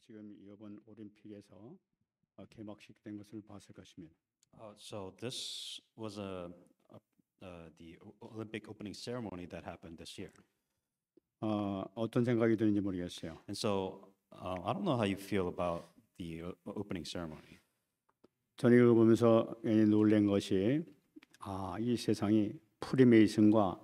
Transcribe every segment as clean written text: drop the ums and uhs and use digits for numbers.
지금 이번 올림픽에서 개막식된 것을 봤을 것입니다. So this was the Olympic opening ceremony that happened this year. 어떤 생각이 드는지 모르겠어요. And so I don't know how you feel about the opening ceremony. 저는 이거 보면서 놀란 것이 이 세상이 프리메이슨과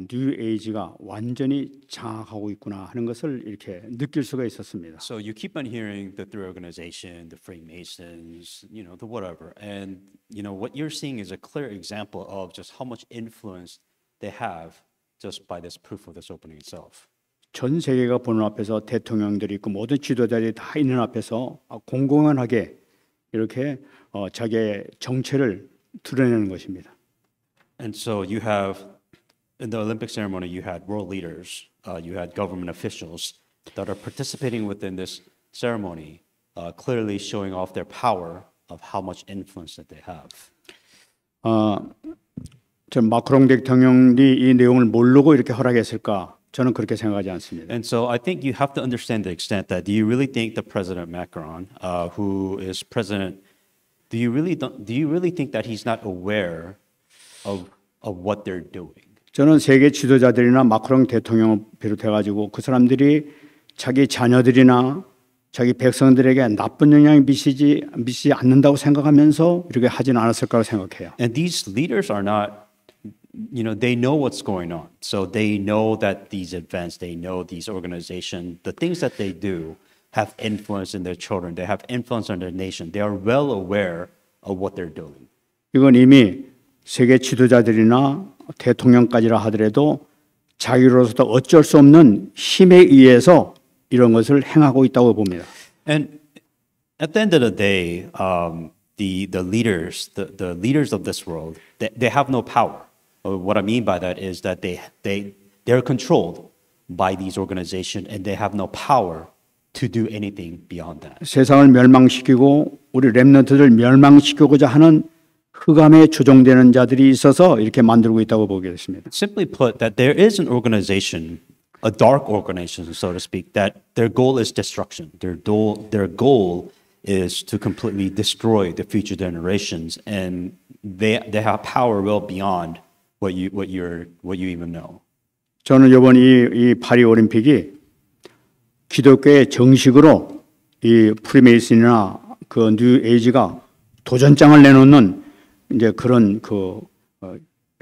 뉴 에이지가 완전히 장악하고 있구나 하는 것을 이렇게 느낄 수가 있었습니다. So you keep on hearing the Three Organization, the Freemasons, the whatever, and what you're seeing is a clear example of just how much influence they have just by this proof of this opening itself. 전 세계가 보는 앞에서 대통령들이 있고 모든 지도자들이 다 있는 앞에서 공공연하게 이렇게 자기의 정체를 드러내는 것입니다. And so you have in the Olympic ceremony, you had world leaders, you had government officials that are participating within this ceremony, clearly showing off their power of how much influence that they have. 전 마크롱 대통령이 이 내용을 모르고 이렇게 허락했을까? 저는 그렇게 생각하지 않습니다. And so I think you have to understand the extent that do you really think the President Macron, who is president, do you really think that he's not aware of what they're doing? 저는 세계 지도자들이나 마크롱 대통령을 비롯해가지고 그 사람들이 자기 자녀들이나 자기 백성들에게 나쁜 영향을 미치지 않는다고 생각하면서 이렇게 하진 않았을 거라고 생각해요. And these leaders are not, they know what's going on. So they know that these events, they know these organizations, the things that they do have influence in their children. They have influence on their nation. They are well aware of what they're doing. 이건 이미 세계 지도자들이나 대통령까지라 하더라도 자기로서도 어쩔 수 없는 힘에 의해서 이런 것을 행하고 있다고 봅니다. And at the end of the day, the leaders of this world, they have no power. What I mean by that is that they're controlled by these organizations, and they have no power to do anything beyond that. 세상을 멸망시키고 우리 렘넌트들 멸망시키고자 하는 흑암에 조종되는 자들이 있어서 이렇게 만들고 있다고 보겠습니다. Simply put, that there is an organization, a dark organization, so to speak, that their goal is destruction. Their goal is to completely destroy the future generations, and they have power well beyond what you even know. 저는 이번 이 파리 올림픽이 기독교의 정식으로 이 프리메이슨이나 그 뉴 에이지가 도전장을 내놓는 이제 그런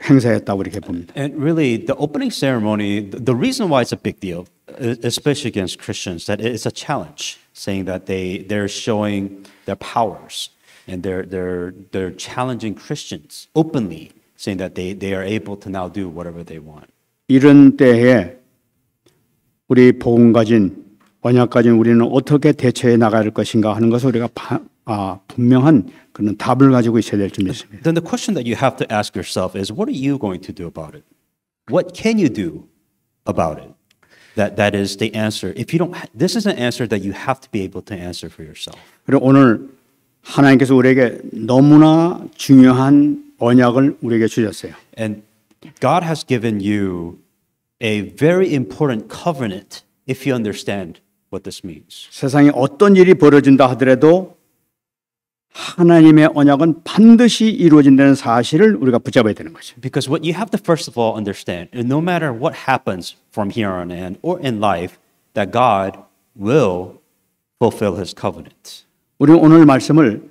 행사였다고 이렇게 봅니다. And really, the opening ceremony, the reason why it's a big deal, especially against Christians, that it's a challenge, saying that they're showing their powers and they're challenging Christians openly, saying that they are able to now do whatever they want. 이런 때에 우리 복음 가진 언약 가진 우리는 어떻게 대처해 나갈 것인가 하는 것을 우리가 분명한 그런 답을 가지고 있어야 될 줄 믿습니다. Then the question that you have to ask yourself is, what are you going to do about it? What can you do about it? That is the answer. If you don't, this is an answer that you have to be able to answer for yourself. 그리고 오늘 하나님께서 우리에게 너무나 중요한 언약을 우리에게 주셨어요. And God has given you a very important covenant if you understand what this means. 세상에 어떤 일이 벌어진다 하더라도 하나님의 언약은 반드시 이루어진다는 사실을 우리가 붙잡아야 되는 거죠. Because what you have to first of all understand, no matter what happens from here on in or in life, that God will fulfill His covenant. 우리는 오늘 말씀을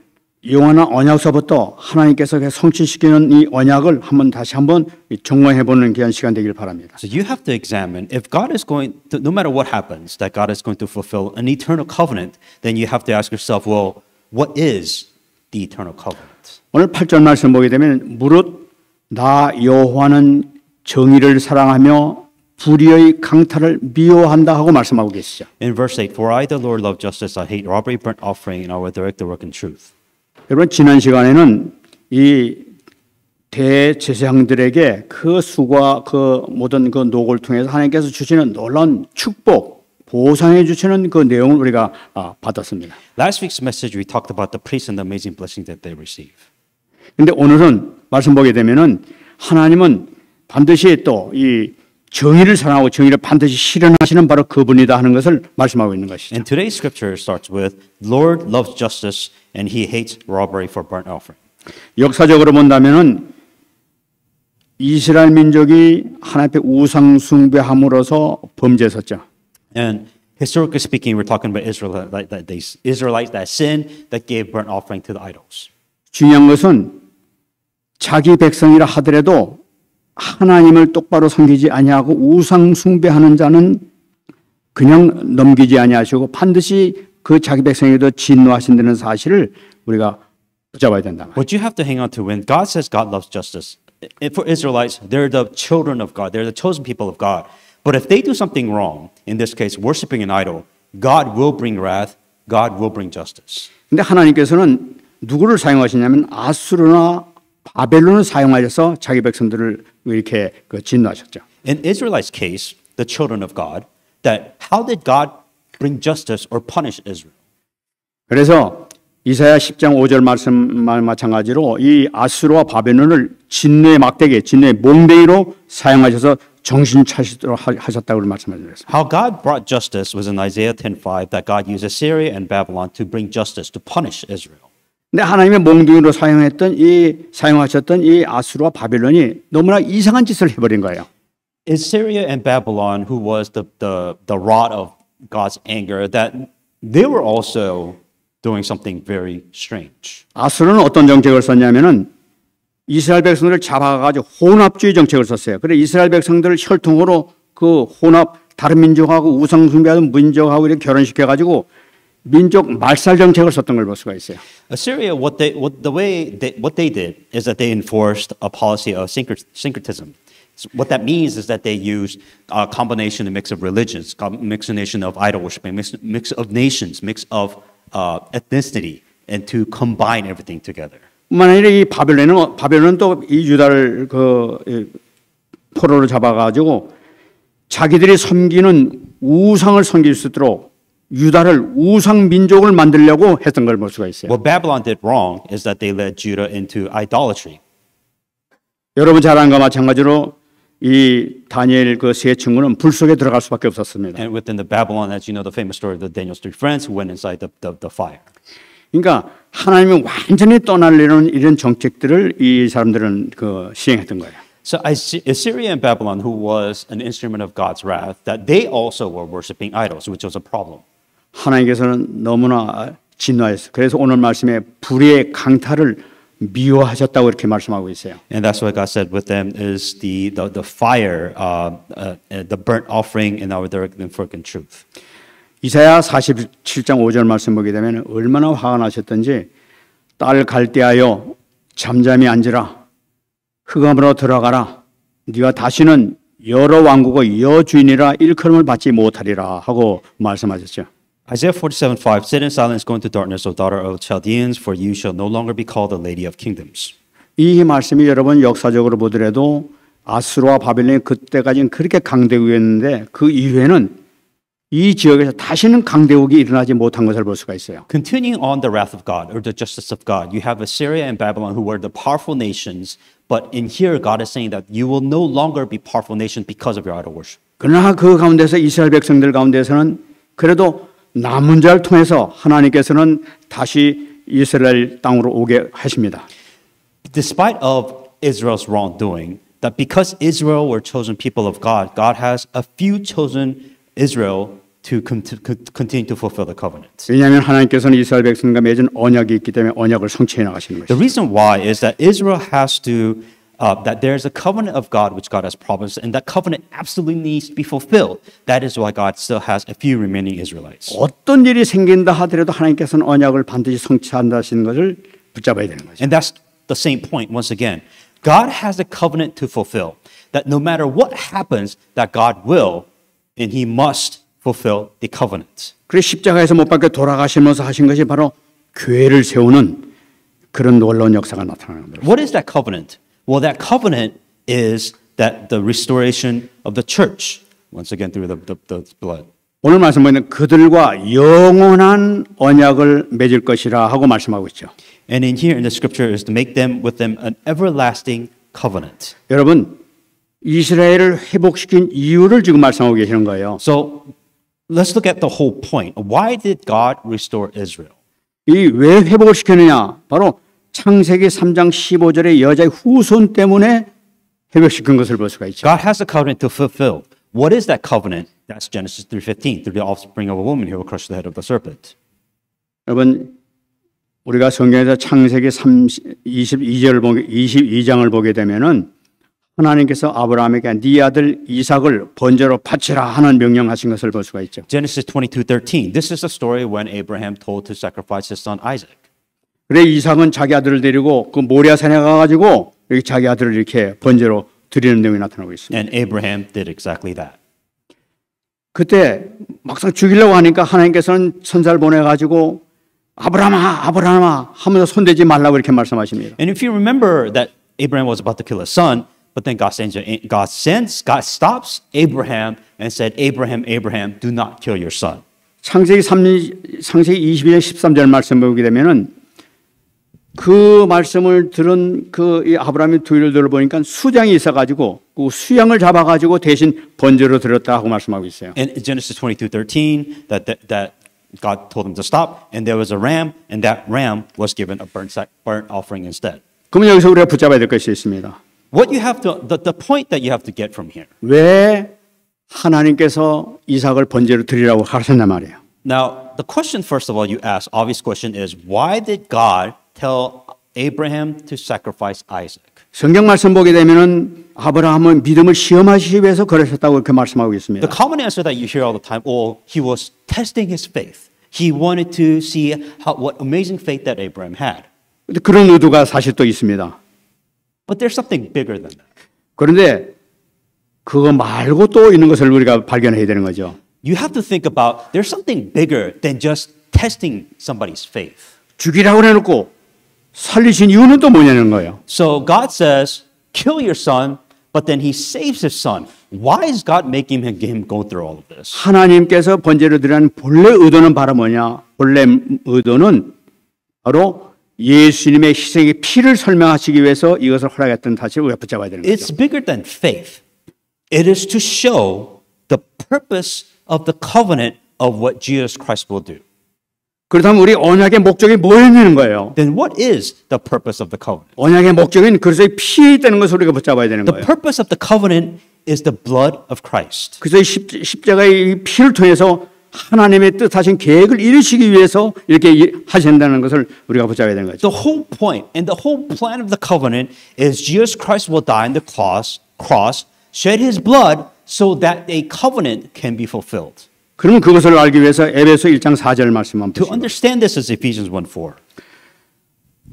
영원한 언약서부터 하나님께서 성취시키는 이 언약을 다시 한번 점검해 보는 귀한 시간 되길 바랍니다. So you have to examine if God is going to, no matter what happens, that God is going to fulfill an eternal covenant, then you have to ask yourself, well, what is the eternal covenant? 오늘 8절 말씀 보게 되면 무릇 나 여호와는 정의를 사랑하며 불의의 강탈을 미워한다 하고 말씀하고 계시죠. In verse 8, for I the Lord love justice, I hate robbery, burnt offering, and I will direct the work in truth. 여러분 지난 시간에는 이 대제사장들에게 그 수고와 그 모든 그 노고를 통해서 하나님께서 주시는 놀라운 축복, 보상해 주시는 그 내용을 우리가 받았습니다. Last week's message we talked about the priests and the amazing blessing that they receive. 근데 오늘은 말씀 보게 되면은 하나님은 반드시 또 이 정의를 사랑하고 정의를 반드시 실현하시는 바로 그분이다 하는 것을 말씀하고 있는 것이죠. And today's scripture starts with, Lord loves justice and he hates robbery for burnt offering. 역사적으로 본다면은 이스라엘 민족이 하나님 앞에 우상 숭배함으로써 범죄했었죠. And historically speaking, we're talking about Israelites that sinned, that gave burnt offering to the idols. 중요한 것은 자기 백성이라 하더라도 하나님을 똑바로 섬기지 아니하고 우상 숭배하는 자는 그냥 넘기지 아니하시고 반드시 그 자기 백성에도 진노하신다는 사실을 우리가 붙잡아야 된다. What you have to hang on to when God says God loves justice, for Israelites, they're the children of God, they're the chosen people of God. But if they do something wrong, in this case, worshiping an idol, God will bring wrath, God will bring justice. 근데 하나님께서는 누구를 사용하시냐면 아수르나 바벨론을 사용하셔서 자기 백성들을 이렇게 진노하셨죠. In Israelites' case, the children of God, that how did God bring justice or punish Israel? 그래서 이사야 10장 5절 말씀 마찬가지로 이 아수르와 바벨론을 진노의 막대기, 진노의 몽둥이로 사용하셔서 정신 차리도록 하셨다고 말씀하셨습니다. How God brought justice was in Isaiah 10:5 that God used Assyria and Babylon to bring justice, to punish Israel. 근데 하나님의 몽둥이로 사용하셨던 이 아수르와 바벨론이 너무나 이상한 짓을 해버린 거예요. Assyria and Babylon, who was the rod of God's anger, that they were also doing something very strange. 아수르는 어떤 정책을 썼냐면은 이스라엘 백성들을 잡아가지고 혼합주의 정책을 썼어요. 그래 이스라엘 백성들을 혈통으로 그 혼합 다른 민족하고 우상 숭배하는 민족하고 이렇게 결혼시켜가지고 민족 말살 정책을 썼던 걸 볼 수가 있어요. Assyria, what they did is that they enforced a policy of syncretism. So what that means is that they used a combination, a mix of religions, combination of idol worshiping, mix of nations, mix of ethnicity, and to combine everything together. 만약에 이 바벨론은 또 이 유다를 포로로 잡아가지고 자기들이 섬기는 우상을 섬길 수 있도록 유다를 우상 민족을 만들려고 했던 걸 볼 수가 있어요. What Babylon did wrong is that they led Judah into idolatry. 여러분 잘 아는 것과 마찬가지로 이 다니엘 그 세 친구는 불 속에 들어갈 수밖에 없었습니다. And within the Babylon, as you know, the famous story of the Daniel's three friends who went inside the fire. 그러니까 하나님이 완전히 떠날려는 이런 정책들을 이 사람들은 시행했던 거예요. So Assyria and Babylon, who was an instrument of God's wrath, that they also were worshiping idols, which was a problem. 하나님께서는 너무나 진노하셨어요. 그래서 오늘 말씀에 불의 강탈을 미워하셨다고 이렇게 말씀하고 있어요. And that's what God said with them is the fire, the burnt offering, and now they're forgotten truth. 이사야 47장 5절 말씀 보게 되면 얼마나 화가 나셨던지 딸 갈대하여 잠잠히 앉으라 흑암으로 들어가라 네가 다시는 여러 왕국의 여주인이라 일컬음을 받지 못하리라 하고 말씀하셨죠. Isaiah 47:5 Sit in silence, go into darkness, O daughter of Chaldeans, for you shall no longer be called the lady of kingdoms. 이 말씀이 여러분 역사적으로 보더라도 아수르와 바벨론이 그때까지는 그렇게 강대국이었는데 그 이후에는 이 지역에서 다시는 강대국이 일어나지 못한 것을 볼 수가 있어요. Continuing on the wrath of God or the justice of God, you have Assyria and Babylon who were the powerful nations, but in here God is saying that you will no longer be powerful nations because of your idol worship. 그러나 그 가운데서 이스라엘 백성들 가운데서는 그래도 남은 자를 통해서 하나님께서는 다시 이스라엘 땅으로 오게 하십니다. Despite of Israel's wrongdoing, that because Israel were chosen people of God, God has a few chosen Israel to continue to fulfill the covenant. 왜냐하면 하나님께서는 이스라엘 백성과 맺은 언약이 있기 때문에 언약을 성취해 나가시는 The 것이죠. reason why is that Israel has to, that there's a covenant of God which God has promised, and that covenant absolutely needs to be fulfilled. That is why God still has a few remaining Israelites. 어떤 일이 생긴다 하더라도 하나님께서는 언약을 반드시 성취한다시는 것을 붙잡아야 되는 거죠. And that's the same point once again. God has a covenant to fulfill. That no matter what happens, that God will, and He must fulfill the covenant. 그래서 십자가에서 못 박혀 돌아가시면서 하신 것이 바로 교회를 세우는 그런 놀라운 역사가 나타나는 겁니다. What is that covenant? Well, that covenant is that the restoration of the church, once again through the blood. 오늘 말씀 보면 그들과 영원한 언약을 맺을 것이라 하고 말씀하고 있죠. And in here in the scripture is to make them with them an everlasting covenant. 여러분 이스라엘을 회복시킨 이유를 지금 말씀하고 계시는 거예요. So let's look at the whole point. Why did God restore Israel? 이 왜 회복을 시켰느냐? 바로 창세기 3장 15절의 여자의 후손 때문에 회복시킨 것을 볼 수가 있죠. God has a covenant to fulfill. What is that covenant? That's Genesis 3:15. Through the offspring of a woman, he will crush the head of the serpent. 여러분, 우리가 성경에서 창세기 22장을 보게 되면은 하나님께서 아브라함에게 네 아들 이삭을 번제로 바치라 하는 명령하신 것을 볼 수가 있죠. Genesis 22:13. This is the story when Abraham told to sacrifice his son Isaac. 그래 이삭은 자기 아들을 데리고 그 모리아산에 가가지고 이렇게 자기 아들을 이렇게 번제로 드리는 내용이 나타나고 있습니다. And Abraham did exactly that. 그때 막상 죽이려고 하니까 하나님께서는 선사를 보내가지고 아브라함아 아브라함아 하면서 손대지 말라고 이렇게 말씀하십니다. And if you remember that Abraham was about to kill his son, but then God stops Abraham and said, Abraham, Abraham, do not kill your son. 창세기 22장 13절 말씀 보게 되면은 그 말씀을 들은 이 아브라함의 두 일들을 보니까 수장이 있어가지고 그 수양을 잡아가지고 대신 번제로 드렸다 하고 말씀하고 있어요. In Genesis 22:13, that God told him to stop, and there was a ram, and that ram was given a burnt offering instead. 그러면 여기서 우리가 붙잡아야 될 것이 있습니다. What you have to, the point that you have to get from here. 왜 하나님께서 이삭을 번제로 드리라고 하셨냐 말이에요. Now, the question, first of all, you ask, obvious question is, why did God tell Abraham to sacrifice Isaac? 성경 말씀 보게 되면은 아브라함은 믿음을 시험하시기 위해서 그러셨다고 이렇게 말씀하고 있습니다. The common answer that you hear all the time, oh, he was testing his faith. He wanted to see what amazing faith that Abraham had. 근데 그런 의도가 사실 또 있습니다. But there's something bigger than that. 그런데 그거 말고 또 있는 것을 우리가 발견해야 되는 거죠. You have to think about there's something bigger than just testing somebody's faith. 죽이라고 해놓고 살리신 이유는 또 뭐냐는 거예요. So God says, kill your son, but then he saves his son. Why is God making him go through all of this? 하나님께서 번제로 드리는 본래 의도는 바로 뭐냐? 본래 의도는 바로 예수님의 희생의 피를 설명하시기 위해서 이것을 허락했던 사실을 우리가 붙잡아야 되는 거죠. It's bigger than faith. It is to show the purpose of the covenant of what Jesus Christ will do. 그렇다면 우리 언약의 목적이 뭐였냐는 거예요. Then what is the purpose of the covenant? 언약의 목적은 그리스도의 피에 있다는 것을 우리가 붙잡아야 되는 The 거예요. purpose of the covenant is the blood of Christ. 그래서 십자가의 피를 통해서 하나님의 뜻하신 계획을 이루시기 위해서 이렇게 하신다는 것을 우리가 붙잡아야 되는 거죠. The whole point and the whole plan of the covenant is Jesus Christ will die on the cross, shed his blood so that a covenant can be fulfilled. 그러면 그것을 알기 위해서 에베소 1장 4절 말씀 한번 To 보시죠. understand this is Ephesians 1:4.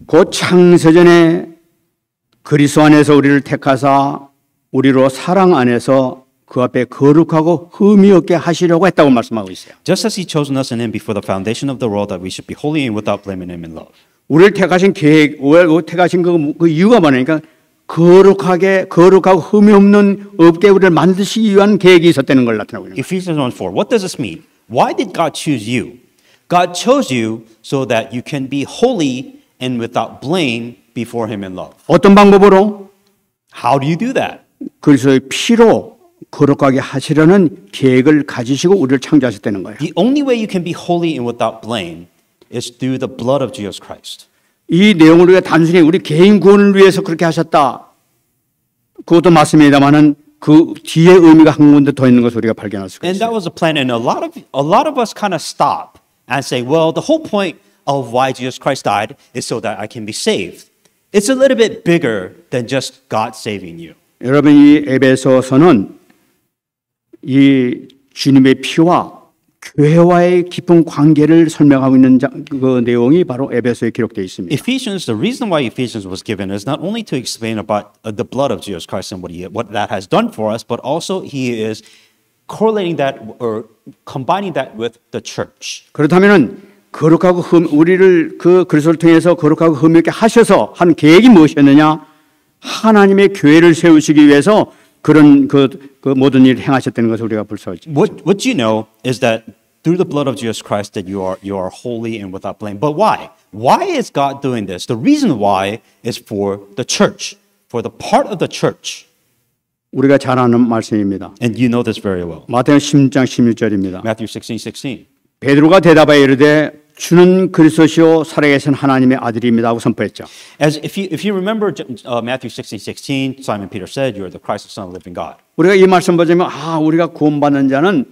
곧 창세전에 그리스도 안에서 우리를 택하사 우리로 사랑 안에서 그 앞에 거룩하고 흠이 없게 하시려고 했다고 말씀하고 있어요. Just as he chosen us in him before the foundation of the world that we should be holy and without blame in him in love. 우리를 택하신 계획, 택하신 그 이유가 뭐냐니까 거룩하고 흠이 없게 우리를 만드시기 위한 계획이 있었다는 걸 나타나고 있는 거예요. Ephesians 1:4. What does this mean? Why did God choose you? God chose you so that you can be holy and without blame before him in love. 어떤 방법으로? How do you do that? 그리스도의 피로 거룩하게 하시려는 계획을 가지시고 우리를 창조하셨다는 거예요. The only way you can be holy and without blame is through the blood of Jesus Christ. 이 내용을 우리가 단순히 우리 개인 구원을 위해서 그렇게 하셨다. 그것도 맞습니다만은 그 뒤에 의미가 한 군데 더 있는 것을 우리가 발견할 수가 And that 있어요. was a plan. And a lot of us kind of stop and say, well, the whole point of why Jesus Christ died is so that I can be saved. It's a little bit bigger than just God saving you. 여러분 이 에베소서는 이 주님의 피와 교회와의 깊은 관계를 설명하고 있는 그 내용이 바로 에베소에 기록되어 있습니다. Ephesians, the reason why Ephesians was given is not only to explain about the blood of Jesus Christ and what that has done for us, but also he is correlating that or combining that with the church. 그렇다면은 거룩하고 우리를 그 그리스도를 통해서 거룩하고 흠 있게 하셔서 한 계획이 무엇이었느냐? 하나님의 교회를 세우시기 위해서 그런 그 모든 일을 행하셨다는 것을 우리가 볼 수 있죠. What you know is that through the blood of Jesus Christ that you are holy and without blame. But why? Why is God doing this? The reason why is for the church, for the part of the church. 우리가 잘 아는 말씀입니다. And you know this very well. 마태복음 16장 16절입니다. Matthew 16:16. 베드로가 대답하여 이르되 주는 그리스도시요 살아계신 하나님의 아들입니다 하고 선포했죠. As if you remember Matthew 16:16, Simon Peter said, "You are the Christ, the Son of the living God." 우리가 이 말씀 보자면 우리가 구원받는 자는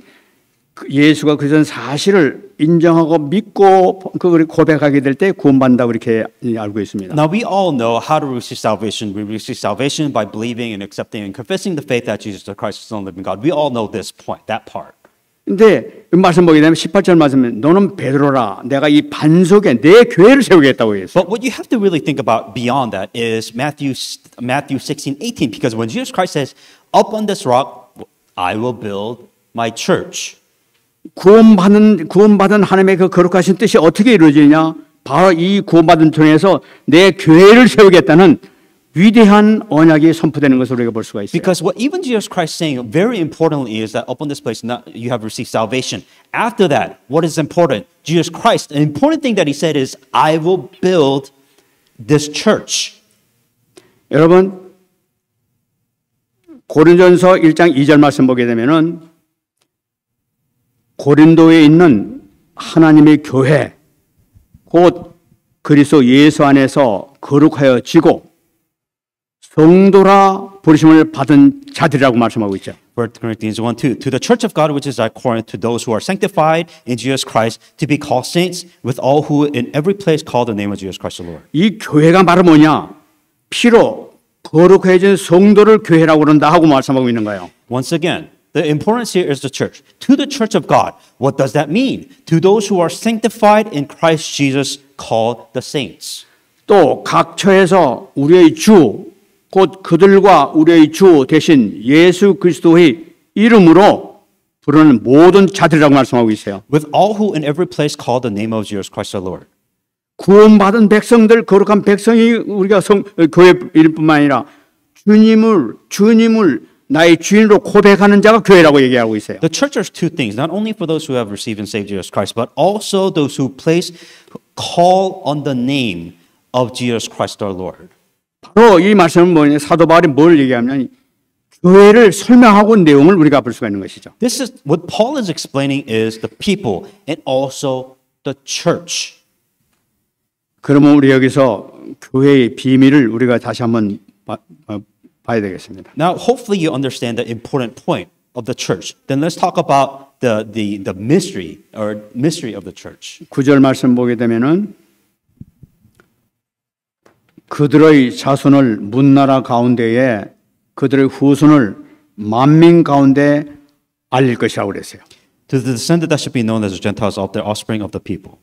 예수가 그리스도는 사실을 인정하고 믿고 그걸 고백하게 될 때 구원받는다고 이렇게 알고 있습니다. Now we all know how to receive salvation. We receive salvation by believing and accepting and confessing the faith that Jesus Christ is the Son of the living God. We all know this point, that part. 근데 이 말씀 보게 되면 18절 말씀에 너는 베드로라 내가 이 반 속에 내 교회를 세우겠다고 했어요. But what you have to really think about beyond that is Matthew 16:18, because when Jesus Christ says, "Up on this rock, I will build my church." 구원받은 하나님의 그 거룩하신 뜻이 어떻게 이루어지냐? 바로 이 구원받은 통해서 내 교회를 세우겠다는 위대한 언약이 선포되는 것을 우리가 볼 수가 있어요. Because what even Jesus Christ saying very importantly is that upon this place you have received salvation. After that, what is important? Jesus Christ, an important thing that he said is, "I will build this church." 여러분 고린도전서 1장 2절 말씀 보게 되면은 고린도에 있는 하나님의 교회 곧 그리스도 예수 안에서 거룩하여지고 성도라 부르심을 받은 자들이라고 말씀하고 있죠. 1 Corinthians 1:2. To the church of God which is at Corinth, to those who are sanctified in Jesus Christ, to be called saints, with all who in every place call the name of Jesus Christ the Lord. 이 교회가 바로 뭐냐? 피로 거룩해진 성도를 교회라고 그런다 하고 말씀하고 있는 거예요. Once again, the importance here is the church. To the church of God. What does that mean? To those who are sanctified in Christ Jesus, called the saints. 또 각 처에서 우리의 주, 곧 그들과 우리의 주 대신 예수 그리스도의 이름으로 부르는 모든 자들이라고 말씀하고 있어요. With all who in every place call the name of Jesus Christ the Lord. 구원받은 백성들, 거룩한 백성이 우리가 교회일 뿐만 아니라 주님을 나의 주인으로 고백하는 자가 교회라고 얘기하고 있어요. The church is two things, not only for those who have received and saved Jesus Christ, but also those who call on the name of Jesus Christ our Lord. 바로 이 말씀은 뭐냐? 사도 바울이 뭘 얘기하면 교회를 설명하고 내용을 우리가 볼 수가 있는 것이죠. This is what Paul is explaining is the people and also the church. 그러면 우리 여기서 교회의 비밀을 우리가 다시 한번 봐야 되겠습니다. Now, hopefully you understand the important point of the church. Then let's talk about the mystery of the church. 9절 말씀 보게 되면은 그들의 자손을 문나라 가운데에 그들의 후손을 만민 가운데 알릴 것이라고 그랬어요. To the descendant that should be known as the Gentiles of the offspring of the people.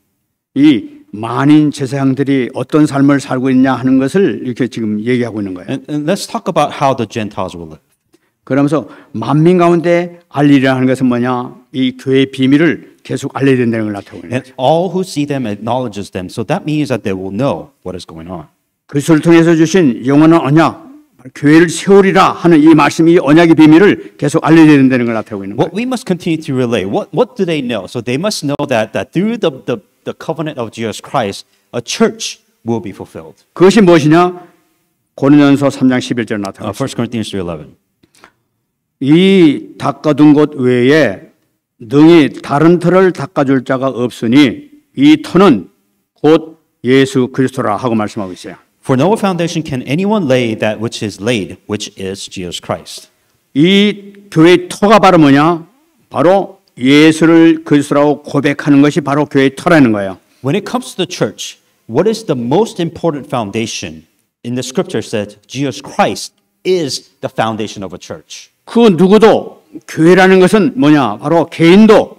이 만인 제사장들이 어떤 삶을 살고 있냐 하는 것을 이렇게 지금 얘기하고 있는 거예요. And let's talk about how the Gentiles will live. 그러면서 만민 가운데 알리라는 것은 뭐냐? 이 교회의 비밀을 계속 알려야 된다는 걸 나타내고 있는 And 거죠. all who see them acknowledges them. So that means that they will know what is going on. 그리스도를 통해서 주신 영원한 언약, 교회를 세우리라 하는 이 말씀이 이 언약의 비밀을 계속 알려야 된다는 걸 나타내고 있는 거예요. What we must continue to relay. What do they know? So they must know that through the covenant of Jesus Christ, a church will be fulfilled. 그것이 무엇이냐? 고린도전서 3장 11절 나타납니다. 1 Corinthians 3:11. 이 닦아둔 곳 외에 능히 다른 터를 닦아줄 자가 없으니 이 터는 곧 예수 그리스도라 하고 말씀하고 있어요. For no foundation can anyone lay that which is laid, which is Jesus Christ. 이 교회의 터가 바로 뭐냐? 바로 예수를 그리스도라고 고백하는 것이 바로 교회의 터라는 거예요. When it comes to the church, what is the most important foundation? In the scripture says Jesus Christ is the foundation of a church. 그 누구도 교회라는 것은 뭐냐? 바로 개인도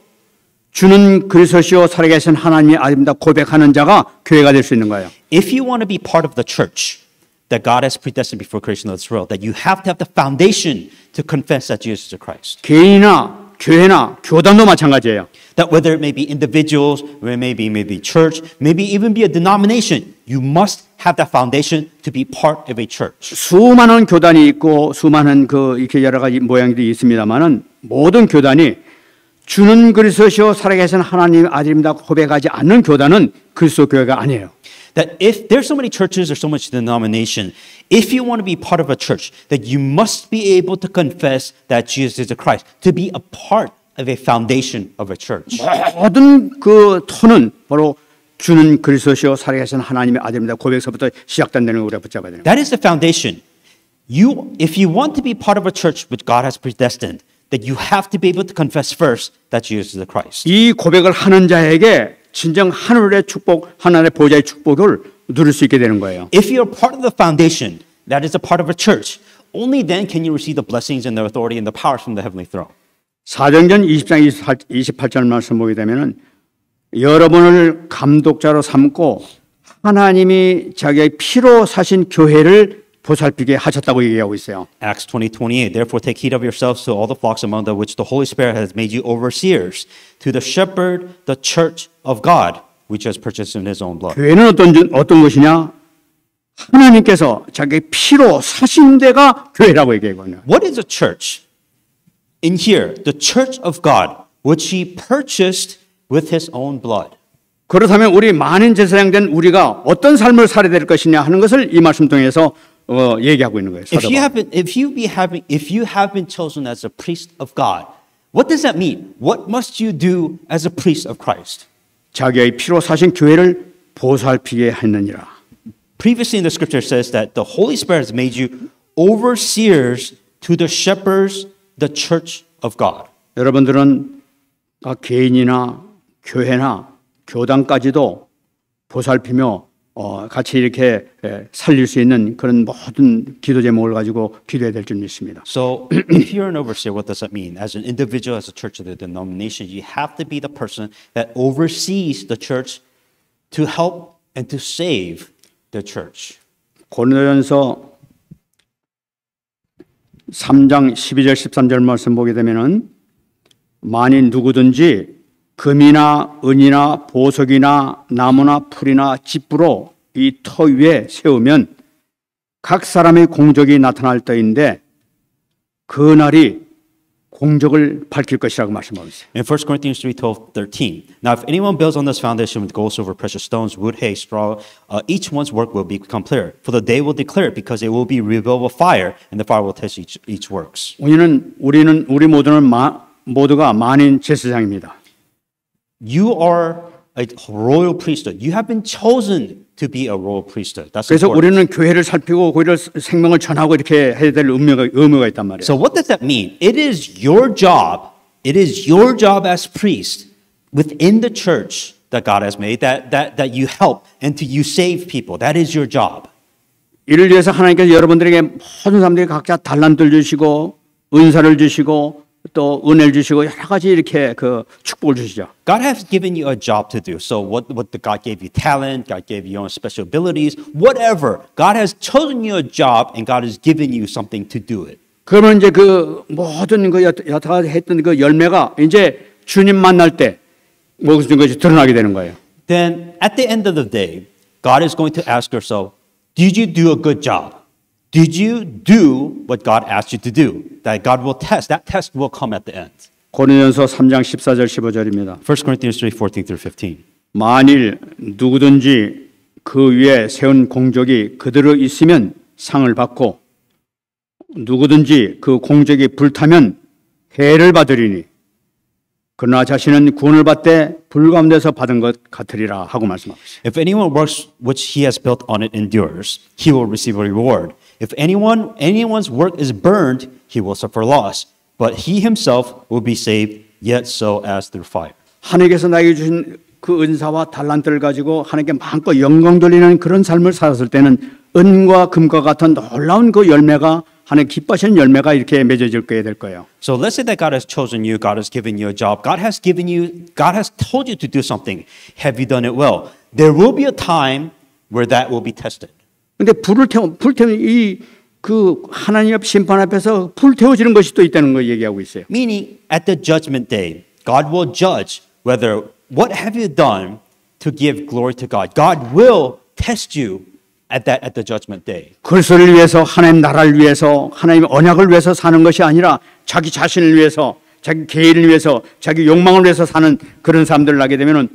주는 그리스도시요 살아계신 하나님의 아들입니다 고백하는 자가 교회가 될 수 있는 거예요. If you want to be part of the church that God has predestined before creation of this world, that you have to have the foundation to confess that Jesus is the Christ. 개인이나 교회나 교단도 마찬가지예요. That whether it may be individuals, whether it may be church, maybe even be a denomination, you must have that foundation to be part of a church. 수많은 교단이 있고 수많은 이렇게 여러 가지 모양들이 있습니다만은 모든 교단이 주는 그리스도시요 살아계신 하나님의 아들입니다 고백하지 않는 교단은 그리스도 교회가 아니에요. that if there's so many churches or so much denomination, if you want to be part of a church, that you must be able to confess that Jesus is the Christ, to be a part of a foundation of a church. 모든 그 터는 바로 주는 그리스도시요 살아계신 하나님의 아들입니다. 고백서부터 시작된다는 걸 우리가 붙잡아야 되는 거예요. That is the foundation. If you want to be part of a church which God has predestined, that you have to be able to confess first that Jesus is the Christ. 이 고백을 하는 자에게 진정 하늘의 축복, 하나님의 보좌의 축복을 누릴 수 있게 되는 거예요. If you're part of the foundation that is a part of a church, only then can you receive the blessings and the authority and the power from the heavenly throne. 사도행전 20장 28절 말씀 보게 되면은 여러분을 감독자로 삼고 하나님이 자기의 피로 사신 교회를 보살피게 하셨다고 얘기하고 있어요. Acts 20:28. Therefore take heed of yourselves to all the flocks among the which the Holy Spirit has made you overseers, to the shepherd, the church of God, which has purchased in His own blood. 교회는 어떤 것이냐? 하나님께서 자기의 피로 사신 데가 교회라고 얘기하거든요. What is a church? In here, the church of God, which He purchased with His own blood. 그렇다면 우리 만인 제사장 된 우리가 어떤 삶을 살아야 될 것이냐 하는 것을 이 말씀 통해서 얘기하고 있는 거예요. If you have been chosen as a priest of God, what does that mean? What must you do as a priest of Christ? 자기의 피로 사신 교회를 보살피게 했느니라. Previously in the scripture says that the Holy Spirit has made you overseers to the shepherds, the church of God. 여러분들은 개인이나 교회나 교단까지도 보살피며 같이 이렇게 살릴 수 있는 그런 모든 기도 제목을 가지고 기도해야 될 줄 믿습니다. So if you're an overseer, what does that mean? As an individual, as a church, or the denomination, you have to be the person that oversees the church to help and to save the church. 고린도전서 3장 12절 13절 말씀 보게 되면은 만일 누구든지 금이나 은이나 보석이나 나무나 풀이나 집부로 이 터 위에 세우면 각 사람의 공적이 나타날 때인데 그 날이 공적을 밝힐 것이라고 말씀하고 있어요. In 1 Corinthians 3:12-13. Now, if anyone builds on this foundation with gold, silver, precious stones, wood, hay, straw, each one's work will become clear. For the day will declare it, because it will be revealed with fire, and the fire will test each works. 우리 모두는 모두가 만인 제사장입니다. You are a royal priesthood. You have been chosen to be a royal priesthood. That's 그래서 important. 우리는 교회를 살피고 교회를 생명을 전하고 이렇게 해야 될 의무가 있단 말이에요. So what does that mean? It is your job. It is your job as priest within the church that God has made that you help and you save people. That is your job. 이를 위해서 하나님께서 여러분들에게 모든 사람들이 각자 달란트를 주시고 은사를 주시고 또 은혜를 주시고 여러 가지 이렇게 그 축복을 주시죠. God has given you a job to do. So what God gave you talent, God gave you your own special abilities, whatever. God has chosen you a job and God has given you something to do it. 그러면 이제 그 모든 그 여태가 했던 그 열매가 이제 주님 만날 때 무슨 것이 드러나게 되는 거예요. Then at the end of the day, God is going to ask yourself, did you do a good job? Did you do what God asked you to do? That God will test. That test will come at the end. 고린도전서 3장 14절 15절입니다. 1 Corinthians 3:14-15. 만일 누구든지 그 위에 세운 공적이 그대로 있으면 상을 받고 누구든지 그 공적이 불타면 해를 받으리니 그러나 자신은 구원을 받되 불 가운데서 받은 것 같으리라 하고 말씀하고 있어요. If anyone works which he has built on it endures, he will receive a reward. If anyone's work is burned, he will suffer loss. But he himself will be saved, yet so as through fire. 하나님께서 나에게 주신 그 은사와 달란트를 가지고 하나님께 마음껏 영광 돌리는 그런 삶을 살았을 때는 은과 금과 같은 놀라운 그 열매가 하나님 기뻐하시는 열매가 이렇게 맺어질 거야 될 거예요. So let's say that God has chosen you, God has given you a job, God has told you to do something. Have you done it well? There will be a time where that will be tested. 근데 불 태우는 그 하나님 앞 심판 앞에서 불 태워지는 것이 또 있다는 걸 얘기하고 있어요. Meaning, at the judgment day, God will judge whether what have you done to give glory to God. God will test you at the judgment day. 그리스도를 위해서 하나님 나라를 위해서 하나님의 언약을 위해서 사는 것이 아니라 자기 자신을 위해서 자기 개인을 위해서 자기 욕망을 위해서 사는 그런 사람들을 하게 되면은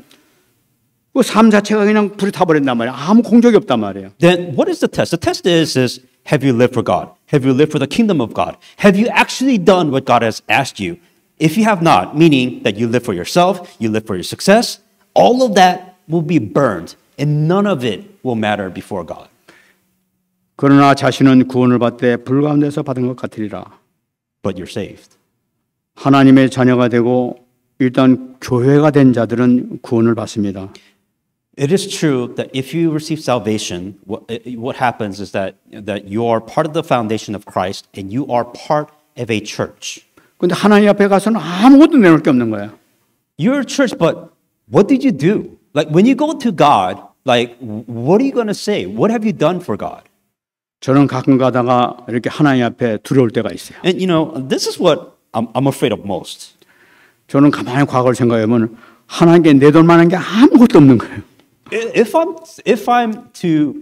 그 삶 자체가 그냥 불이 타버린단 말이에요. 아무 공적이 없단 말이에요. then what is the test? The test is have you lived for God? Have you lived for the kingdom of God? Have you actually done what God has asked you? If you have not, meaning that you live for yourself, you live for your success, all of that will be burned and none of it will matter before God. 그러나 자신은 구원을 받되 불 가운데서 받은 것 같으리라. But you're saved. 하나님의 자녀가 되고 일단 교회가 된 자들은 구원을 받습니다. It is true that if you receive salvation, what happens is that you are part of the foundation of Christ and you are part of a church. 근데 하나님 앞에 가서는 아무것도 내놓을 게 없는 거예요. You're a church, but what did you do? Like when you go to God, like what are you going to say? What have you done for God? 저는 가끔 가다가 이렇게 하나님 앞에 두려울 때가 있어요. And you know, this is what I'm afraid of most. 저는 가만히 과거를 생각해보면 하나님께 내돌 만한 게 아무것도 없는 거예요. If I'm to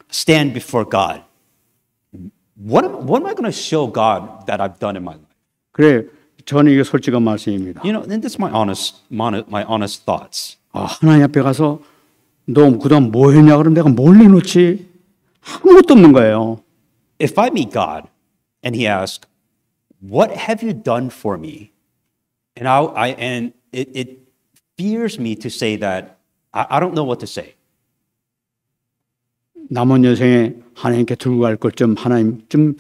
stand before God, what am I going to show God that I've done in my life? 그래, 저는 이게 솔직한 말씀입니다. You know, and this is my honest thoughts. 아, 하나님 앞에 가서 너 그동안 뭐 했냐 그러면 내가 뭘 내놓지? 아무것도 없는 거예요. If I meet God and He asks, "What have you done for me?" and it fears me to say that I don't know what to say. 남은 여생에 하나님께 들고 갈 것 좀 하나님 좀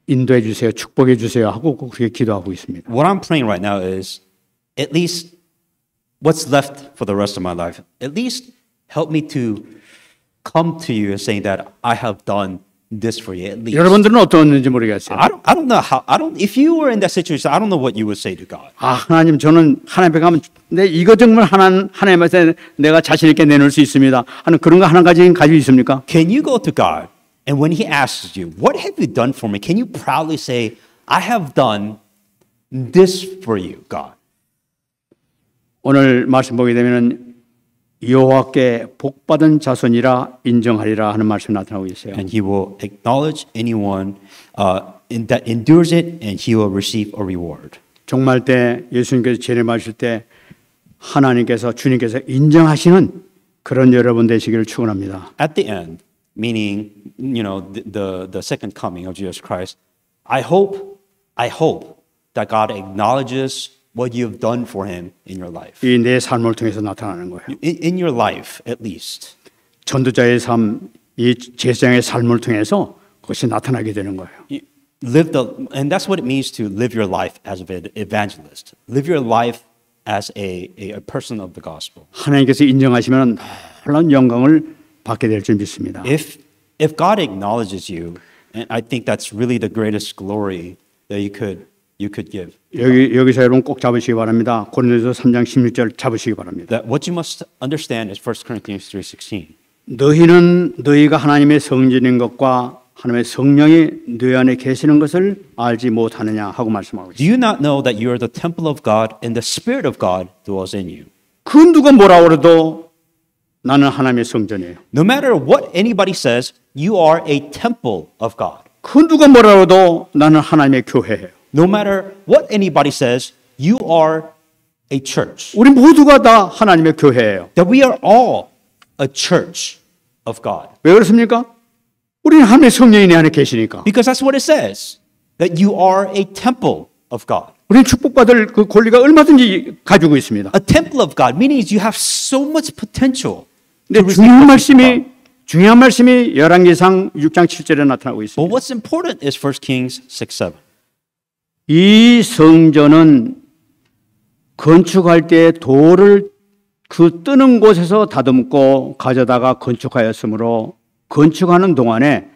인도해 주세요, 축복해 주세요 하고 그렇게 기도하고 있습니다. What I'm praying right now is, at least what's left for the rest of my life, at least help me to come to you and saying that I have done this for you. At least. 여러분들은 어떠했는지 모르겠어요. I don't know how. If you were in that situation, I don't know what you would say to God. 아, 하나님 저는 하나님 앞에 가면 내 이거 정말 하나님 앞에 내가 자신 있게 내놓을 수 있습니다 하는 그런 거 하나까지 가지고 있습니까? Can you go to God and when He asks you, "What have you done for me?" Can you proudly say, "I have done this for you, God"? 오늘 말씀 보게 되면은 여호와께 복받은 자손이라 인정하리라 하는 말씀 나타나고 있어요. And He will acknowledge anyone that endures it, and He will receive a reward. 종말 때 예수님께서 재림하실 때 하나님께서 주님께서 인정하시는 그런 여러분 되시기를 축원합니다. At the end, meaning the second coming of Jesus Christ, I hope that God acknowledges what you have done for Him in your life. 이 내 삶을 통해서 나타나는 거예요. In your life, at least. 전도자의 삶, 이 제사장의 삶을 통해서 그것이 나타나게 되는 거예요. And that's what it means to live your life as an evangelist. Live your life as a person of the gospel. 하나님께서 인정하시면 놀라운 영광을 받게 될 줄 믿습니다. If God acknowledges you, and I think that's really the greatest glory that you could give. 여기서 여러분 꼭 잡으시기 바랍니다. 고린도서 3장 16절 잡으시기 바랍니다. That what you must understand is 1 Corinthians 3:16. 너희는 너희가 하나님의 성전인 것과 하나님의 성령이 너희 안에 계시는 것을 알지 못하느냐 하고 말씀하고 Do 있습니다. you not know that you are the temple of God and the Spirit of God dwells in you? 그 누가 뭐라 그래도 나는 하나님의 성전이에요. No matter what anybody says, you are a temple of God. 그 누가 뭐라 그래도 나는 하나님의 교회예요. No matter what anybody says, you are a church. 우리 모두가 다 하나님의 교회예요. That we are all a church of God. 왜 그렇습니까? 우리는 하나님의 성령이 내 안에 계시니까. Because that's what it says. That you are a temple of God. 우리는 축복받을 그 권리가 얼마든지 가지고 있습니다. A temple of God, meaning you have so much potential. 근데 중요한 말씀이 열왕기상 6장 7절에 나타나고 있습니다. But what's important is 1 Kings 6:7. 이 성전은 건축할 때 돌을 그 뜨는 곳에서 다듬고 가져다가 건축하였으므로 건축하는 동안에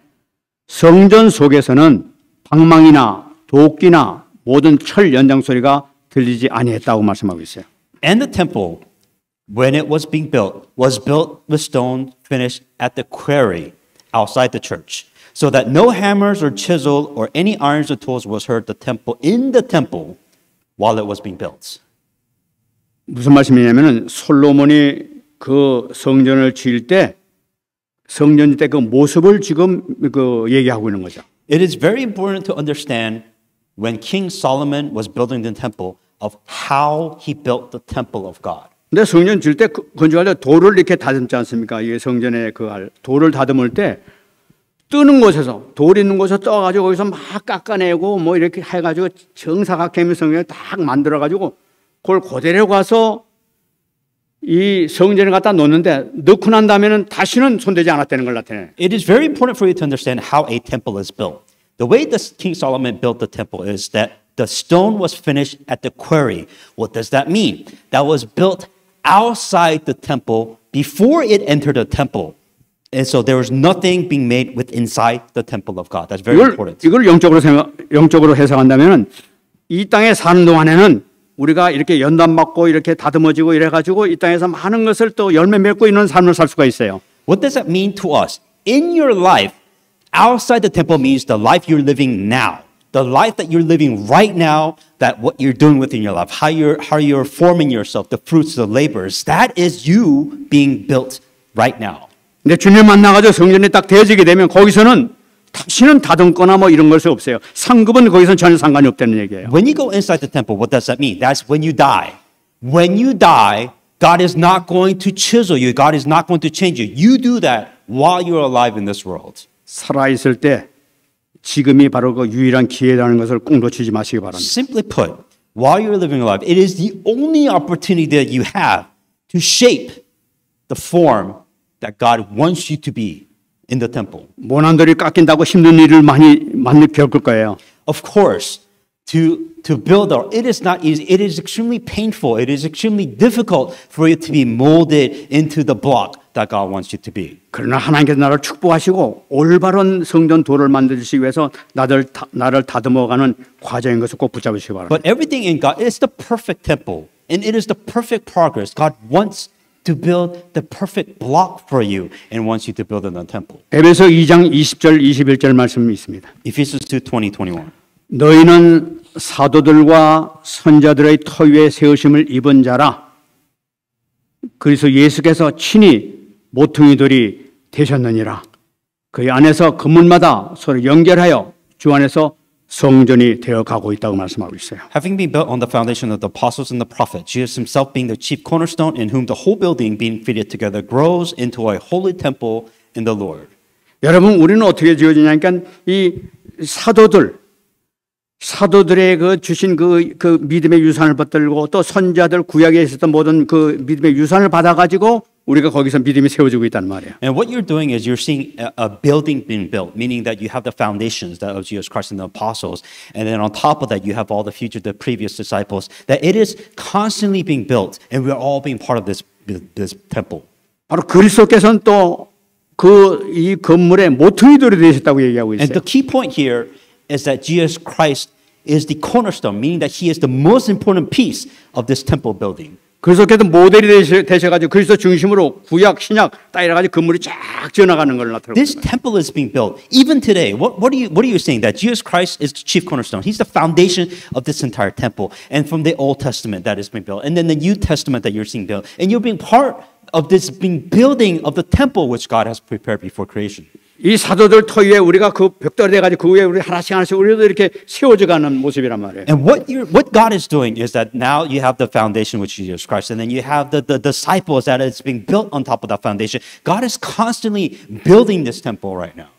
성전 속에서는 방망이나 도끼나 모든 철 연장 소리가 들리지 아니했다고 말씀하고 있어요. And the temple, when it was being built, was built with stone finished at the quarry outside the church, so that no hammers or chisel or any irons or tools was heard in the temple while it was being built. 무슨 말씀이냐면은 솔로몬이 그 성전을 지을 때 성전 때 그 모습을 지금 그 얘기하고 있는 거죠. It is very important to understand when King Solomon was building the temple of how he built the temple of God. 근데 성전 질 때 건축할 때 돌을 이렇게 다듬지 않습니까? 이게 성전에 돌을 다듬을 때 뜨는 곳에서 돌 있는 곳에서 떠가지고 거기서 막 깎아내고 뭐 이렇게 해가지고 정사각형의 성전을 딱 만들어가지고 그걸 그대로 가서 이 성전에 갖다 놓는데 넣고 난 다음에는 다시는 손대지 않았다는 걸 나타내. It is very important for you to understand how a temple is built. The way King Solomon built the temple is that the stone was finished at the quarry. What does that mean? That was built outside the temple before it entered the temple. And so there was nothing being made with inside the temple of God. That's very important. 이걸 영적으로 해석한다면은 이 땅에 사는 동안에는 우리가 이렇게 연단 받고 이렇게 다듬어지고 이래가지고 이 땅에서 많은 것을 또 열매 맺고 있는 삶을 살 수가 있어요. What does that mean to us? In your life, outside the temple means the life you're living now. The life that you're living right now, that what you're doing within your life, how you're forming yourself, the fruits of the labors, that is you being built right now. 근데 주님 만나가지고 성전이 딱 되어지게 되면 거기서는 다시는 다듬거나 뭐 이런 것이 없어요. 상급은 거기서는 전혀 상관이 없다는 얘기예요. When you go inside the temple, what does that mean? That's when you die. When you die, God is not going to chisel you. God is not going to change you. You do that while you're alive in this world. 살아있을 때 지금이 바로 그 유일한 기회라는 것을 꼭 놓치지 마시기 바랍니다. Simply put, while you're living alive, it is the only opportunity that you have to shape the form that God wants you to be in the temple. 모난돌이 깎인다고 힘든 일을 많이 겪을 거예요. Of course, to build it is not easy. It is extremely painful. It is extremely difficult for you to be molded into the block that God wants you to be. 그러나 하나님께서 나를 축복하시고 올바른 성전 돌을 만드시기 위해서 나를 다듬어가는 과정인 것을 꼭 붙잡으시기 바랍니다. But everything in God is the perfect temple, and it is the perfect progress. God wants to build the perfect block for you and wants you to build in the temple. 에베소 2장 20절 21절 말씀이 있습니다. Ephesians 2:20-21. 너희는 사도들과 선자들의 터 위에 세우심을 입은 자라. 그래서 예수께서 친히 모퉁이들이 되셨느니라. 그 안에서 건물마다 서로 연결하여 주 안에서 성전이 되어 가고 있다고 말씀하고 있어요. Having been built on the foundation of the apostles and the prophets, Jesus himself being the chief cornerstone, in whom the whole building being fitted together grows into a holy temple in the Lord. 여러분, 우리는 어떻게 지어지냐니까 이 사도들의 그 주신 그 믿음의 유산을 받들고 또 선자들 구약에 있었던 모든 그 믿음의 유산을 받아가지고 우리가 거기서 믿음이 세워지고 있다는 말이에요. And what you're doing is you're seeing a building being built, meaning that you have the foundations that of Jesus Christ and the apostles, and then on top of that you have all the previous disciples. That it is constantly being built, and we're all being part of this temple. 바로 그리스도께서는 또 이 건물의 모퉁이돌이 되셨다고 얘기하고 And 있어요. the key point here is that Jesus Christ is the cornerstone, meaning that he is the most important piece of this temple building. 그리스도께서 모델이 되셔가지고 그리스도 중심으로 구약, 신약 딱 이래가지고 건물이 쫙 지어나가는 걸 나타내고 This temple is being built. Even today, what are you saying? That Jesus Christ is the chief cornerstone. He's the foundation of this entire temple. And from the Old Testament that is being built. And then the New Testament that you're seeing built. And you're being part of this building of the temple which God has prepared before creation. 이 사도들 터 위에 우리가 그 벽돌이 돼가지고 그 위에 우리 하나씩 우리도 이렇게 세워져가는 모습이란 말이에요. And what God is doing is that now you have the foundation which is Jesus Christ, and then you have the disciples that is being built on top of that foundation. God is constantly building this temple right now.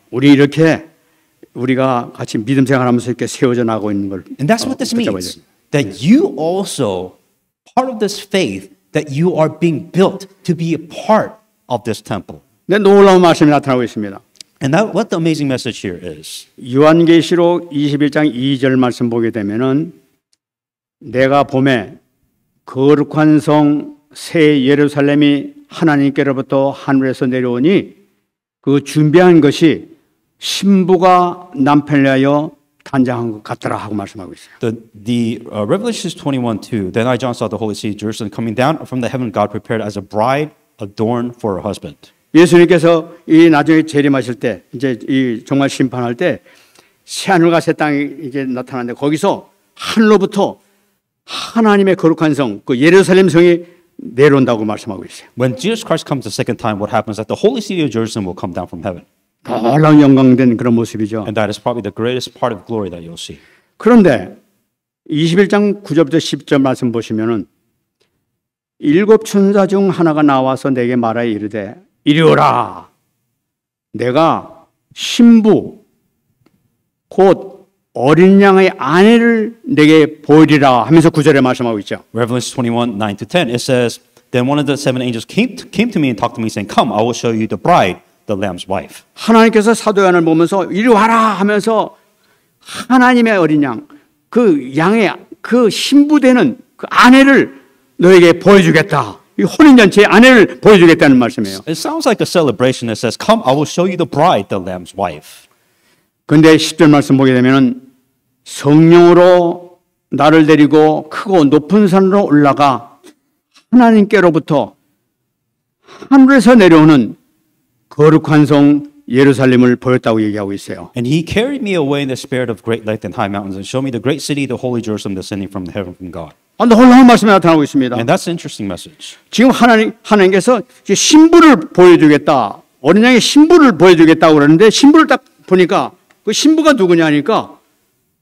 우리가 같이 믿음 생활하면서 이렇게 세워져 나가고 있는 걸. And that's what this means. That you also part of this faith that you are being built to be a part of this temple. 네, 놀라운 말씀이 나타나고 있습니다. And what the amazing message here is. 요한계시록 21장 2절 말씀 보게 되면은 내가 봄에 거룩한 성 새 예루살렘이 하나님께로부터 하늘에서 내려오니 그 준비한 것이 신부가 남편을 위하여 단장한 것 같더라 하고 말씀하고 있어요. The Revelations 21:2. Then I John saw the holy city Jerusalem coming down from the heaven God prepared as a bride adorned for her husband. 예수님께서 이 나중에 재림하실 때 이제 이 정말 심판할 때 새하늘과 새 땅이 이제 나타나는데 거기서 하늘로부터 하나님의 거룩한 성, 그 예루살렘 성이 내려온다고 말씀하고 있어요. When Jesus Christ comes the second time, what happens? That the holy city of Jerusalem will come down from heaven. 놀라운 영광된 그런 모습이죠. And that is probably the greatest part of glory that you'll see. 그런데 21장 9절부터 10절 말씀 보시면은 일곱 천사 중 하나가 나와서 내게 말하여 이르되 이리 오라. 내가 신부 곧 어린 양의 아내를 내게 보이리라 하면서 9절에 말씀하고 있죠. Revelation 21, 9 to 10, it says, Then one of the seven angels came to me and talked to me, saying, Come, I will show you the bride, the Lamb's wife. 하나님께서 사도 요한을 보면서 이리 와라 하면서 하나님의 어린 양, 그 양의 그 신부되는 그 아내를 너에게 보여주겠다. 이 혼인잔치의 아내를 보여주겠다는 말씀이에요. It sounds like a celebration that says, Come, I will show you the bride, the Lamb's wife. 그런데 10절 말씀 보게 되면은 성령으로 나를 데리고 크고 높은 산으로 올라가 하나님께로부터 하늘에서 내려오는 거룩한 성 예루살렘을 보였다고 얘기하고 있어요. And he carried me away in the spirit of great light and high mountains and showed me the great city, the holy Jerusalem, descending from the heaven from God. 놀라운 말씀이 나타나고 있습니다. And that's an interesting message. 지금 하나님께서 신부를 보여주겠다. 어린 양의 신부를 보여주겠다고 그러는데 신부를 딱 보니까 그 신부가 누구냐 하니까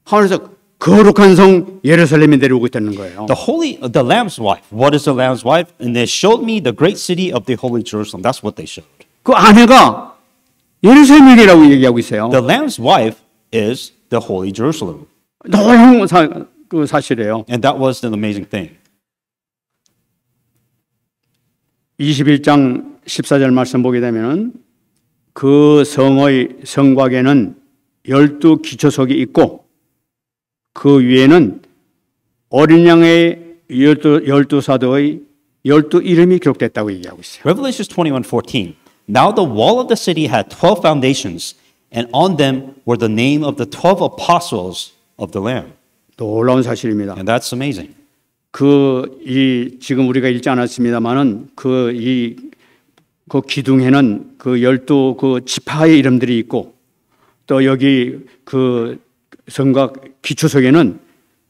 하늘에서 거룩한 성 예루살렘에 내려오고 있다는 거예요. The Lamb's wife. What is the Lamb's wife? And they showed me the great city of the holy Jerusalem. That's what they showed. 그 아내가 예루살렘이라고 얘기하고 있어요. The Lamb's wife is the holy Jerusalem. 놀라운 그 사실이에요. And that was an amazing thing. 21장 14절 말씀 보게 되면은 그 성의 성곽에는 12 기초석이 있고 그 위에는 어린 양의 12 사도의 12 이름이 기록됐다고 얘기하고 있어요. Revelation 21:14. Now the wall of the city had 12 foundations, and on them were the name of the 12 apostles of the Lamb. 놀라운 사실입니다. And that's amazing. 지금 우리가 읽지 않았습니다만은 그 기둥에는 그 12 그 지파의 이름들이 있고 또 여기 그 성곽 기초석에는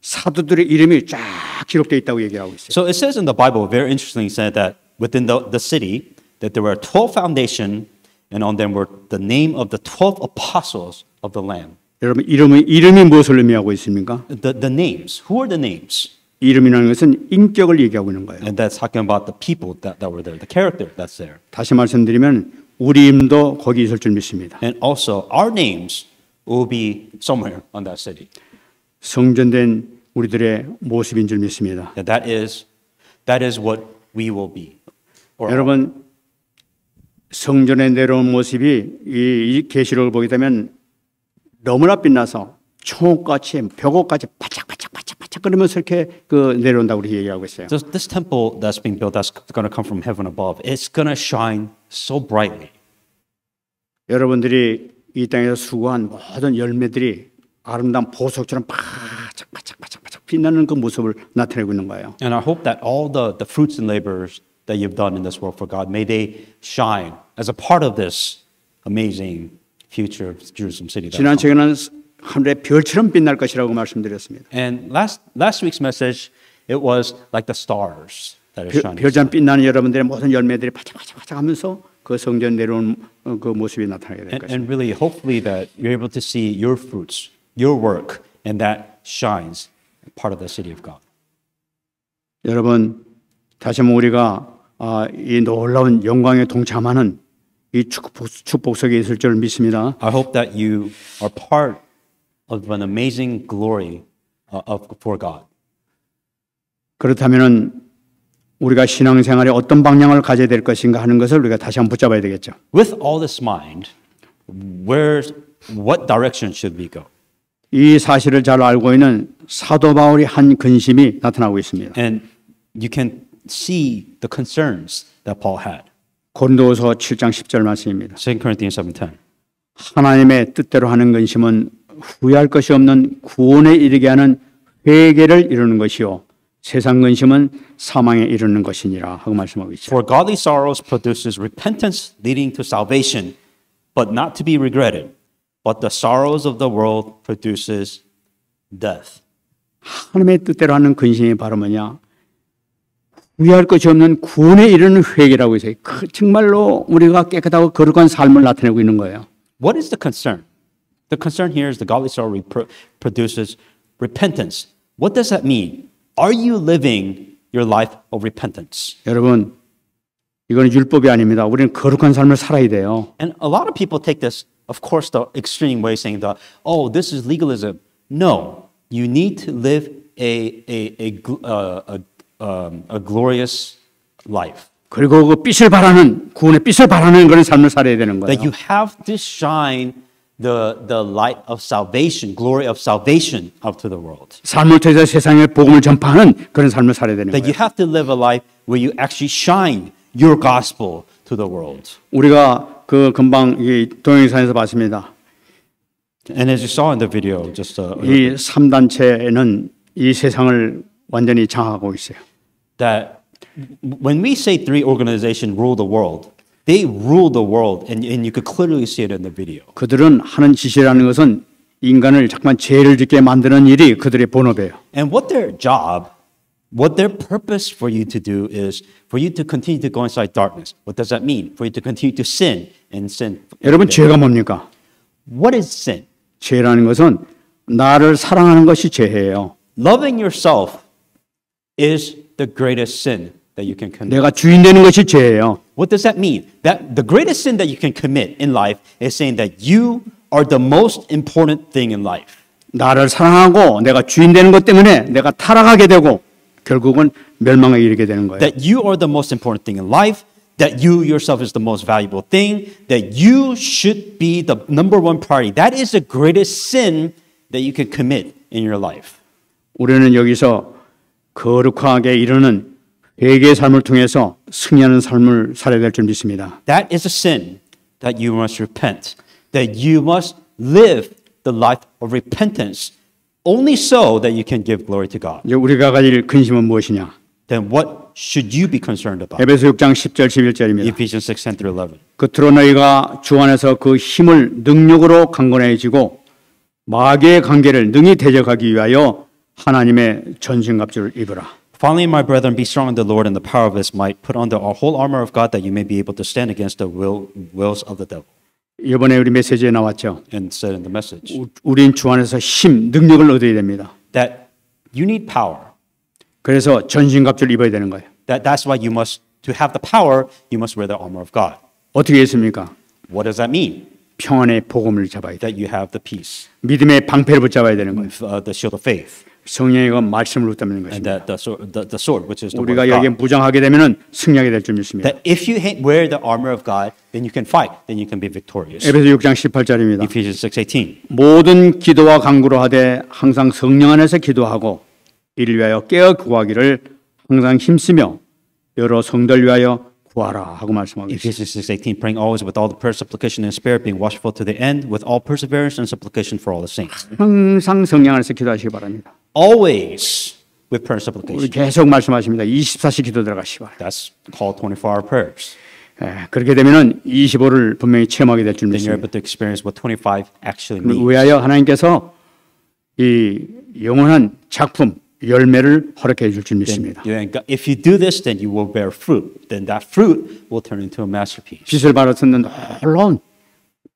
사도들의 이름이 쫙 기록되어 있다고 얘기하고 있어요. So it says in the Bible, very interestingly said that within the city that there were 12 foundations, and on them were the name of the 12 apostles of the Lamb. 여러분 이름이 무엇을 의미하고 있습니까? The names. Who are the names? 이름이라는 것은 인격을 얘기하고 있는 거예요. And that's talking about the people that were there, the character that's there. 다시 말씀드리면 우리 이름도 거기 있을 줄 믿습니다. And also our names will be somewhere on that city. 성전된 우리들의 모습인 줄 믿습니다. And that is what we will be. 여러분 성전에 내려온 모습이 이 계시록을 보게 되면 너무나 빛나서 총옥같이 벽옥같이 바짝바짝 그러면서 이렇게 내려온다고 우리 얘기하고 있어요. This temple that's being built, that's going to come from heaven above, it's going to shine so brightly. 여러분들이 이 땅에서 수고한 모든 열매들이 아름다운 보석처럼 바짝바짝 빛나는 그 모습을 나타내고 있는 거예요. And I hope that all the fruits and labors that you've done in this world for God, may they shine as a part of this amazing future Jerusalem city. 지난 시간에는 하늘의 별처럼 빛날 것이라고 말씀드렸습니다. And last week's message, it was like the stars that are shining. 별처럼 빛나는 여러분들의 모든 열매들이 바짝바짝하면서 그 성전 내려온 그 모습이 나타나게 될 것입니다. And really, hopefully, that you're able to see your fruits, your work, and that shines part of the city of God. 여러분, 다시 한번 우리가 이 놀라운 영광에 동참하는 이 축복 속에 있을 줄 믿습니다. I hope that you are part of an amazing glory for God. 그렇다면은 우리가 신앙생활에 어떤 방향을 가져야 될 것인가 하는 것을 우리가 다시 한번 붙잡아야 되겠죠. With all this mind, what direction should we go? 이 사실을 잘 알고 있는 사도 바울이 한 근심이 나타나고 있습니다. And you can see the concerns that Paul had. 고린도후서 7장 10절 말씀입니다. 2 Corinthians 7:10. 하나님의 뜻대로 하는 근심은 후회할 것이 없는 구원에 이르게 하는 회개를 이루는 것이요 세상 근심은 사망에 이르는 것이니라 하고 말씀하고 있죠. For godly sorrows produces repentance leading to salvation, but not to be regretted. But the sorrows of the world produces death. 하나님의 뜻대로 하는 근심이 바로 뭐냐? 후회할 것이 없는 구원에 이르는 회개라고 있어요. 정말로 우리가 깨끗하고 거룩한 삶을 나타내고 있는 거예요. What is the concern? The concern here is the godly sorrow produces repentance. What does that mean? Are you living your life of repentance. 여러분, 이거는 율법이 아닙니다. 우리는 거룩한 삶을 살아야 돼요. And a lot of people take this, of course, the extreme way, saying that, oh, this is legalism. No, you need to live a glorious life. 그리고 그 빛을 발하는 구원의 빛을 발하는 그런 삶을 살아야 되는 거예요. That you have to shine the light of salvation, glory of salvation out to the world. 삶을 통해서 세상에 복음을 전파하는 그런 삶을 살아야 되는 That you 거예요. have to live a life where you actually shine your gospel to the world. 우리가 그 금방 이 동영상에서 봤습니다. And as you saw in the video, just 이 3단체는 이 세상을 완전히 장악하고 있어요. that when we say three organizations rule the world, they rule the world, and you could clearly see it in the video. 그들은 하는 짓이라는 것은 인간을 자꾸만 죄를 짓게 만드는 일이 그들의 본업이에요. And what their job, what their purpose for you to do is for you to continue to go inside darkness. What does that mean? For you to continue to sin and sin. 여러분, 죄가 뭡니까? What is sin? 죄라는 것은 나를 사랑하는 것이 죄예요. Loving yourself is the greatest sin that you can commit. 내가 주인 되는 것이 죄예요. What does that mean? That the greatest sin that you can commit in life is saying that you are the most important thing in life. 나를 사랑하고 내가 주인 되는 것 때문에 내가 타락하게 되고 결국은 멸망에 이르게 되는 거예요. That you are the most important thing in life, that you yourself is the most valuable thing, that you should be the number one priority. That is the greatest sin that you can commit in your life. 우리는 여기서 거룩하게 이르는 회개의 삶을 통해서 승리하는 삶을 살아야 될 줄 믿습니다. That is a sin that you must repent, that you must live the life of repentance only so that you can give glory to God. 이제 우리가 가질 근심은 무엇이냐? Then what should you be concerned about? 에베소 6장 10절 11절입니다. Ephesians 6, 10 through 11. 끝으로 너희가 주 안에서 그 힘을 능력으로 강건해지고 마귀의 관계를 능히 대적하기 위하여 하나님의 전신갑주를 입으라. Finally, my brethren, be strong in the Lord and the power of his might. Put on the whole armor of God that you may be able to stand against the wills of the devil. 이번에 우리 메시지에 나왔죠. And said in the message 우린 주 안에서 힘, 능력을 얻어야 됩니다. that you need power. 그래서 전신갑주를 입어야 되는 거예요. That's why you must, to have the power, you must wear the armor of God. 어떻게 했습니까? What does that mean? 평안의 복음을 잡아야 돼. That you have the peace, 믿음의 방패를 붙잡아야 되는 거예요. the shield of faith, 성령의 그 말씀을 붙잡는 and 것입니다. the sword, which is the word 우리가 of 여기에 God. 무장하게 되면은 승리하게 될 줄 믿습니다. That if you wear the armor of God, then you can fight, then you can be victorious. 에베소 6장 18절입니다. Ephesians 6:18. 모든 기도와 간구로 하되 항상 성령 안에서 기도하고 이를 위하여 깨어 구하기를 항상 힘쓰며 여러 성도를 위하여 구하라 하고 말씀하고 있습니다. Ephesians 6:18, praying always with all the prayer, supplication, and spirit, being watchful to the end, with all perseverance and supplication for all the saints. 항상 성령 안에서 기도하시기 바랍니다. Always with prayer and 우리 supplication. 계속 말씀하십니다. 24시 기도 들어가시기 바랍니다. That's called 24-hour prayers. 그렇게 되면은 25를 분명히 체험하게 될 줄 Then you're 믿습니다. able to experience what 25 actually means. 위하여 하나님께서 이 영원한 작품 열매를 허락해 줄 줄 믿습니다. If you do this, then you will bear fruit. Then that fruit will turn into a masterpiece. 빛을 받았는 놀라운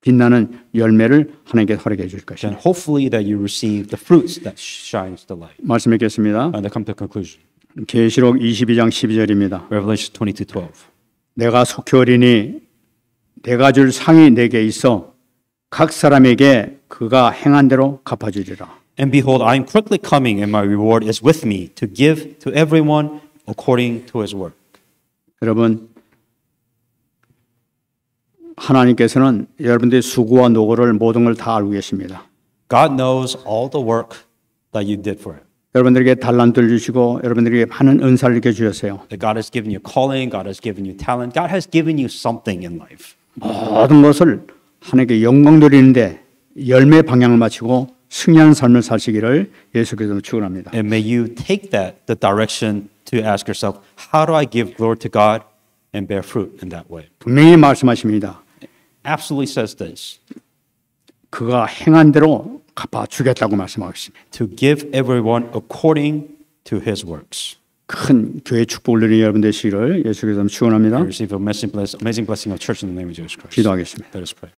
빛나는 열매를 하나님께 허락해 줄 Then 것입니다. hopefully that you receive the fruits that shines the light. 말씀 읽겠습니다. And I come to a conclusion. 계시록 22장 12절입니다. Revelation 22:12. 내가 속히 오리니 내가 줄 상이 내게 있어 각 사람에게 그가 행한 대로 갚아주리라. And behold, I am quickly coming, and my reward is with me to give to everyone according to his work. 여러분, 하나님께서는 여러분들의 수고와 노고를 모든 걸 다 알고 계십니다. God knows all the work that you did for him. 여러분들에게 달란트를 주시고 여러분들에게 많은 은사를 이렇게 주셨어요. That God has given you calling, God has given you talent, God has given you something in life. 모든 것을 하나님께 영광 돌리는데 열매 방향을 맞추고 승리하는 삶을 사시기를 예수께서 축원합니다. And may you take that, the direction to ask yourself, how do I give glory to God and bear fruit in that way? 분명히 말씀하십니다. Absolutely says this, 그가 행한 대로 갚아주겠다고 말씀하고 있습니다. to give everyone according to his works. 큰 교회 축복을 누리는 여러분 되시기를 예수께서 축원합니다. Receive a amazing blessing of church in the name of Jesus Christ. 기도하겠습니다. Let us pray.